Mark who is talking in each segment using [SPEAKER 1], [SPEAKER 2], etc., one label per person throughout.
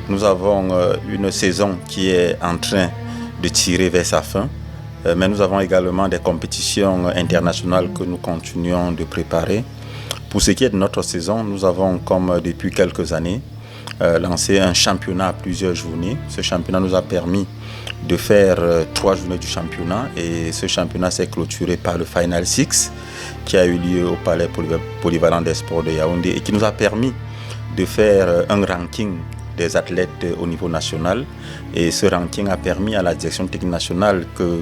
[SPEAKER 1] nous avons une saison qui est en train de tirer vers sa fin, mais nous avons également des compétitions internationales que nous continuons de préparer. Pour ce qui est de notre saison, nous avons, comme depuis quelques années, lancé un championnat à plusieurs journées. Ce championnat nous a permis de faire 3 journées du championnat et ce championnat s'est clôturé par le Final Six qui a eu lieu au Palais Polyvalent des Sports de Yaoundé et qui nous a permis de faire un ranking des athlètes au niveau national. Et ce ranking a permis à la direction technique nationale que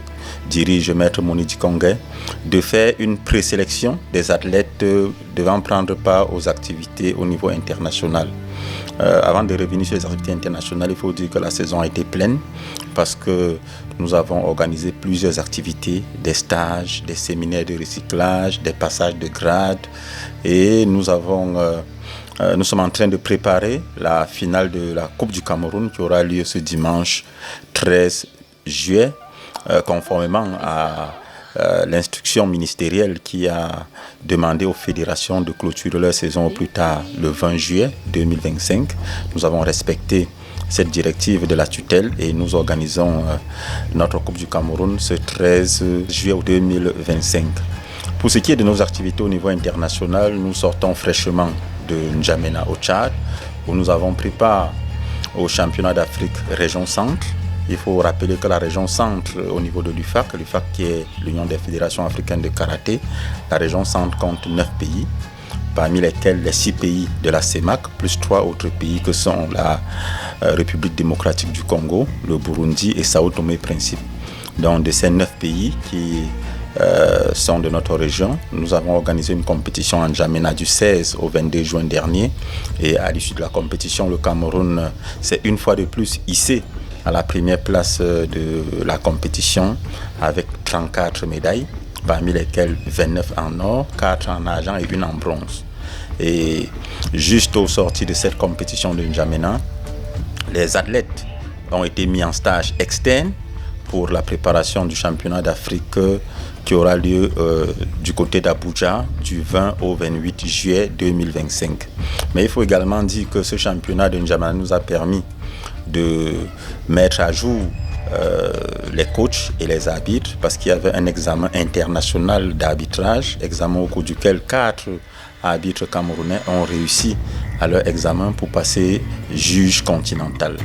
[SPEAKER 1] dirige Maître Moni Dikongué de faire une présélection des athlètes devant prendre part aux activités au niveau international. Avant de revenir sur les activités internationales, il faut dire que la saison a été pleine parce que nous avons organisé plusieurs activités, des stages, des séminaires de recyclage, des passages de grade et nous sommes en train de préparer la finale de la Coupe du Cameroun qui aura lieu ce dimanche 13 juillet, conformément à l'instruction ministérielle qui a demandé aux fédérations de clôturer leur saison au plus tard le 20 juillet 2025. Nous avons respecté cette directive de la tutelle et nous organisons notre Coupe du Cameroun ce 13 juillet 2025. Pour ce qui est de nos activités au niveau international, nous sortons fraîchement de N'Djamena au Tchad, où nous avons pris part au championnat d'Afrique région centre. Il faut rappeler que la région centre, au niveau de l'UFAC qui est l'Union des fédérations africaines de karaté, la région centre compte 9 pays, parmi lesquels les 6 pays de la CEMAC, plus 3 autres pays que sont la République démocratique du Congo, le Burundi et Sao Tomé et Principe. Donc de ces 9 pays qui sont de notre région. Nous avons organisé une compétition en N'Djamena du 16 au 22 juin dernier et à l'issue de la compétition, le Cameroun s'est une fois de plus hissé à la première place de la compétition avec 34 médailles, parmi lesquelles 29 en or, 4 en argent et 1 en bronze. Et juste au sortir de cette compétition de N'Djamena, les athlètes ont été mis en stage externe pour la préparation du championnat d'Afrique qui aura lieu du côté d'Abuja du 20 au 28 juillet 2025. Mais il faut également dire que ce championnat de N'Djamena nous a permis de mettre à jour les coachs et les arbitres parce qu'il y avait un examen international d'arbitrage, examen au cours duquel 4 arbitres camerounais ont réussi à leur examen pour passer juge continental.